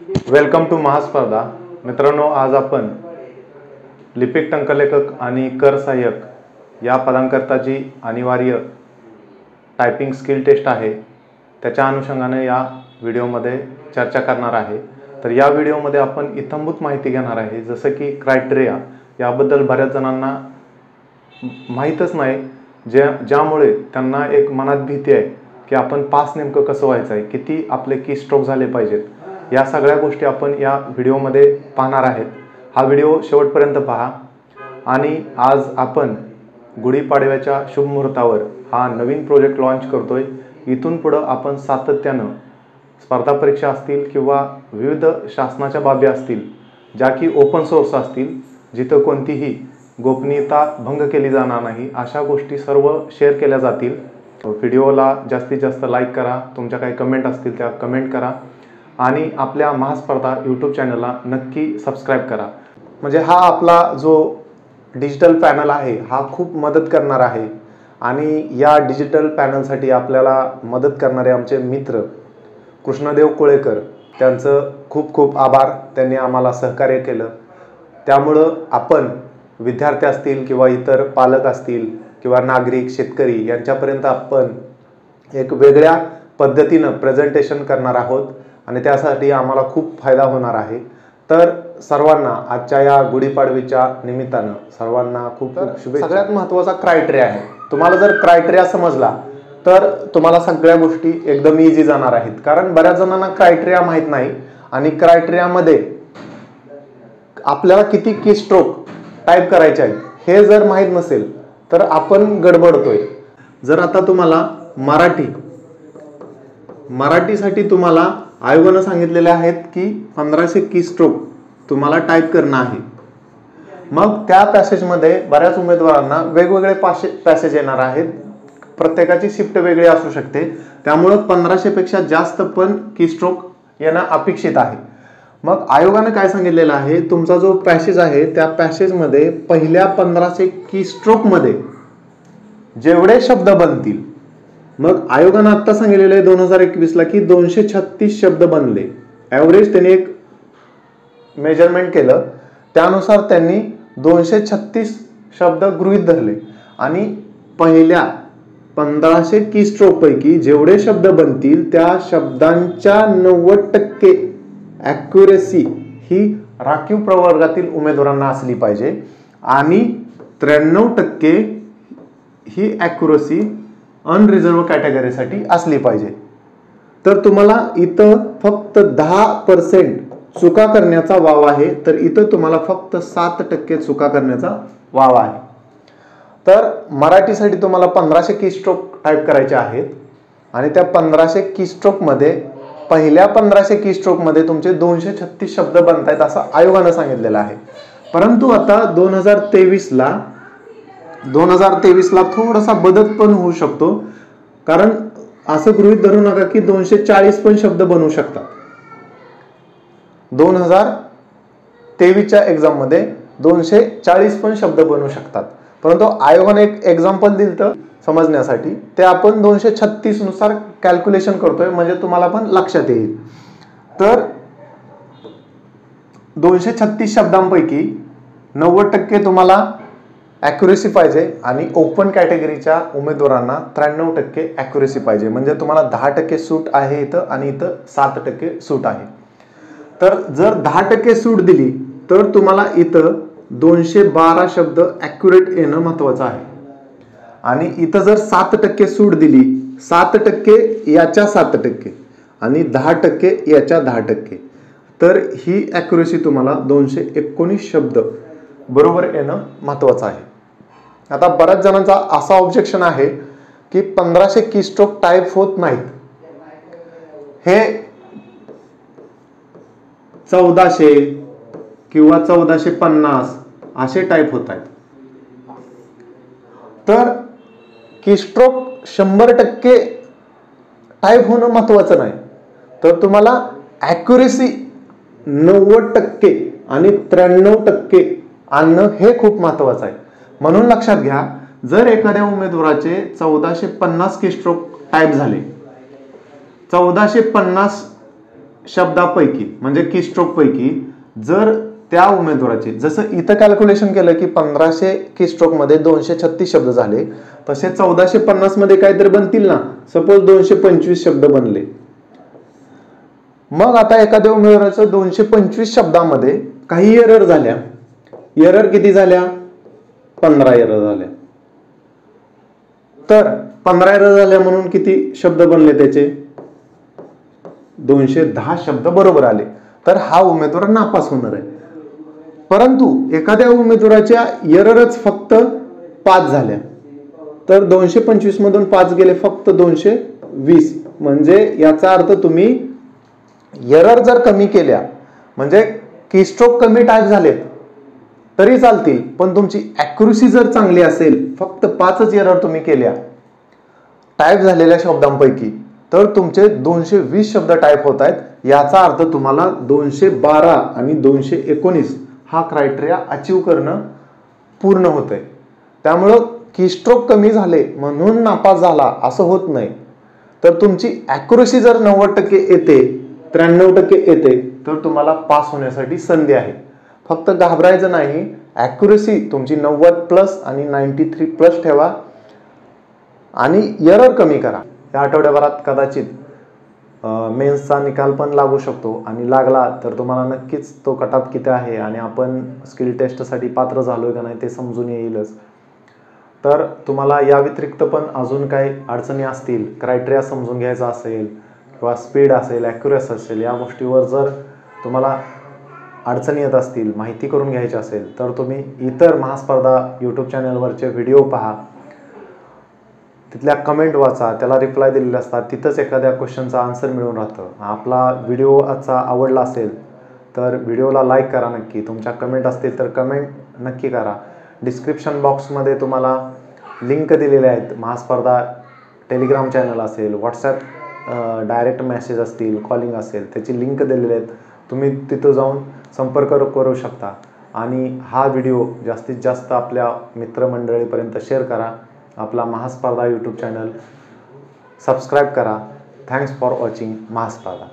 Welcome to महास्पर्धा. मित्रांनो, आज आपण लिपिक टंकलेखक आणि कर सहाय्यक या पदांकरता जी अनिवार्य टायपिंग स्किल टेस्ट आहे त्याच्या अनुषंगाने या व्हिडिओमध्ये चर्चा करणार आहे. तर या व्हिडिओमध्ये आपण इत्थंभूत माहिती घेणार आहे, जसं की क्रायटेरिया. याबद्दल बऱ्याच जणांना माहीतच नाही, ज्यामुळे त्यांना एक मनात भीती आहे की आपण पास नेमकं कसं व्हायचं आहे, किती आपले की स्ट्रोक झाले पाहिजेत. या सगळ्या गोष्टी आपण या व्हिडिओमध्ये पाहणार आहेत. हा व्हिडिओ शेवटपर्यंत पहा. आणि आज आपण गुढीपाडव्याच्या शुभ मुहूर्तावर हा नवीन प्रोजेक्ट लॉन्च करतोय. इथून पुढं आपण सातत्यानं स्पर्धा परीक्षा असतील किंवा विविध शासनाच्या बाबी असतील, ज्या की ओपन सोर्स असतील, जिथं कोणतीही गोपनीयता भंग केली जाणार नाही, अशा गोष्टी सर्व शेअर केल्या जातील. व्हिडिओला जास्तीत जास्त लाईक करा, तुमच्या काही कमेंट असतील त्या कमेंट करा आणि आपल्या महास्पर्धा यूट्यूब चॅनलला नक्की सबस्क्राईब करा. म्हणजे हा आपला जो डिजिटल पॅनल आहे हा खूप मदत करणार आहे. आणि या डिजिटल पॅनलसाठी आपल्याला मदत करणारे आमचे मित्र कृष्णदेव कोळेकर, त्यांचं खूप खूप आभार. त्यांनी आम्हाला सहकार्य केलं. त्यामुळं आपण विद्यार्थी असतील किंवा इतर पालक असतील किंवा नागरिक शेतकरी यांच्यापर्यंत आपण एक वेगळ्या पद्धतीनं प्रेझेंटेशन करणार आहोत आणि त्यासाठी आम्हाला खूप फायदा होणार आहे. तर सर्वांना आजच्या या गुढीपाडवीच्या निमित्तानं सर्वांना खूप खूप शुभेच्छा. सगळ्यात महत्त्वाचा क्रायटेरिया आहे. तुम्हाला जर क्रायटेरिया समजला तर तुम्हाला सगळ्या गोष्टी एकदम इझी जाणार आहेत. कारण बऱ्याच जणांना क्रायटेरिया माहीत नाही आणि क्रायटेरियामध्ये आपल्याला किती की स्ट्रोक टाईप करायचे आहेत हे जर माहीत नसेल तर आपण गडबडतोय. जर आता तुम्हाला मराठीसाठी तुम्हाला आयोगानं सांगितलेले आहेत की 1500 की स्ट्रोक तुम्हाला टाईप करणं आहे. मग त्या पॅसेजमध्ये बऱ्याच उमेदवारांना वेगवेगळे पॅसेज येणार आहेत. प्रत्येकाची शिफ्ट वेगळी असू शकते. त्यामुळं 1500 पेक्षा जास्त पण की स्ट्रोक येणं अपेक्षित आहे. मग आयोगाने काय सांगितलेलं आहे, तुमचा जो पॅसेज आहे त्या पॅसेजमध्ये पहिल्या 1500 की स्ट्रोकमध्ये जेवढे शब्द बनतील, मग आयोगाने आता सांगितलेलं आहे 2021ला की 236 शब्द बनले. ॲव्हरेज त्यांनी एक मेजरमेंट केलं, त्यानुसार त्यांनी 236 शब्द गृहीत धरले आणि पहिल्या 1500 की स्ट्रोक पैकी जेवढे शब्द बनतील त्या शब्दांच्या 90% ॲक्युरेसी ही राखीव प्रवर्गातील उमेदवारांना असली पाहिजे आणि 93% ही ॲक्युरेसी अनरिझर्व कॅटेगरीसाठी असली पाहिजे. तर तुम्हाला इथं फक्त 10% चुका करण्याचा वाव आहे, तर इथं तुम्हाला फक्त 7% चुका करण्याचा वाव आहे. तर मराठीसाठी तुम्हाला 1500 की स्ट्रोक टाईप करायचे आहेत आणि त्या 1500 की स्ट्रोकमध्ये पहिल्या 1500 की स्ट्रोकमध्ये तुमचे 236 शब्द बनत आहेत असं आयोगानं सांगितलेलं आहे. परंतु आता 2023ला थोडासा बदल पण होऊ शकतो. कारण असं गृहीत धरू नका की 240 पण शब्द बनवू शकतात. 2023च्या एक्झाम मध्ये 240 पण शब्द बनवू शकतात. परंतु आयोगाने एक एक्झाम्पल दिलं तर समजण्यासाठी, ते आपण 236 नुसार कॅल्क्युलेशन करतोय म्हणजे तुम्हाला पण लक्षात येईल. तर 236 शब्दांपैकी 90% तुम्हाला ॲक्युरेसी पाहिजे आणि ओपन कॅटेगरीच्या उमेदवारांना 93% ॲक्युरेसी पाहिजे. म्हणजे तुम्हाला 10% सूट आहे इथं आणि इथं 7% सूट आहे. तर जर 10% सूट दिली तर तुम्हाला इथं 212 शब्द ॲक्युरेट येणं महत्त्वाचं आहे. आणि इथं जर 7% सूट दिली, 7% याच्या 7% आणि 10% याच्या 10%, तर ही ॲक्युरेसी तुम्हाला 219 शब्द बरोबर येणं महत्त्वाचं आहे. आता बऱ्याच जणांचा असा ऑब्जेक्शन आहे की 1500 की स्ट्रोक टाईप होत नाहीत. हे 1400 किंवा 1450 असे टाईप होत आहेत. तर की स्ट्रोक 100% टाईप होणं महत्त्वाचं नाही, तर तुम्हाला ॲक्युरेसी 90% आणि 93% आणणं हे खूप महत्त्वाचं आहे. म्हणून लक्षात घ्या, जर एखाद्या उमेदवाराचे 1450 की स्ट्रोक टाईप झाले, 1450 शब्दापैकी म्हणजे कीस्ट्रोक पैकी जर त्या उमेदवाराचे, जसं इथं कॅल्क्युलेशन केलं की 1500 कीस्ट्रोक मध्ये 236 शब्द झाले, तसे 1450 मध्ये काहीतरी बनतील ना, सपोज 225 शब्द बनले. मग आता एखाद्या उमेदवाराचं 225 शब्दामध्ये काही एरर झाल्या. एरर किती झाल्या? 15 एरर झाल्या. तर 15 एरर झाल्या म्हणून किती शब्द बनले त्याचे? 210 शब्द बरोबर आले. तर हा उमेदवार नापास होणार आहे. परंतु एखाद्या उमेदवाराच्या एररच फक्त 5 झाल्या, तर 225 मधून 5 गेले फक्त 220. म्हणजे याचा अर्थ तुम्ही एरर जर कमी केल्या, म्हणजे कीस्ट्रोक कमी टाईप झालेत तरी चालतील, पण तुमची ॲक्युरसी जर चांगली असेल, फक्त 5च एरर तुम्ही केल्या टाईप झालेल्या शब्दांपैकी, तर तुमचे 220 शब्द टाईप होत आहेत. याचा अर्थ तुम्हाला 212 आणि 219 हा क्रायटेरिया अचीव करणं पूर्ण होतंय. त्यामुळं कीस्ट्रोक कमी झाले म्हणून नापास झाला असं होत नाही. तर तुमची ॲक्युरसी जर 90% येते, 93% येते, तर तुम्हाला पास होण्यासाठी संधी आहे. फक्त घाबरायचं नाही. ॲक्युरसी तुमची 90+ आणि 93+ ठेवा आणि एरर कमी करा. या आठवड्याभरात कदाचित मेन्सचा निकाल पण लागू शकतो, आणि लागला तर तुम्हाला नक्कीच तो कटऑफ किती आहे आणि आपण स्किल टेस्टसाठी पात्र झालोय का नाही ते समजून येईलच. तर तुम्हाला या व्यतिरिक्त पण अजून काही अडचणी असतील, क्रायटेरिया समजून घ्यायचा असेल किंवा स्पीड असेल, ॲक्युरसी असेल, या गोष्टीवर जर तुम्हाला अडचणी येत असतील, माहिती करून घ्यायची असेल, तर तुम्ही इतर महास्पर्धा यूट्यूब चॅनलवरचे व्हिडिओ पहा, तिथल्या कमेंट वाचा, त्याला रिप्लाय दिलेले असतात. तिथंच एखाद्या क्वेश्चनचा आन्सर मिळून राहतं. आपला व्हिडिओ आजचा आवडला असेल तर व्हिडिओला लाईक करा नक्की. तुमच्या कमेंट असतील तर कमेंट नक्की करा. डिस्क्रिप्शन बॉक्समध्ये तुम्हाला लिंक दिलेल्या आहेत. महास्पर्धा टेलिग्राम चॅनल असेल, व्हॉट्सॲप डायरेक्ट मेसेज असतील, कॉलिंग असेल, त्याची लिंक दिलेली आहेत. तुम्ही तिथं जाऊन संपर्क करू शकता. आणि हा व्हिडिओ जास्तीत जास्त आपल्या मित्रमंडळीपर्यंत शेअर करा. आपला महास्पर्धा यूट्यूब चॅनल सबस्क्राईब करा. Thanks for watching महास्पर्धा.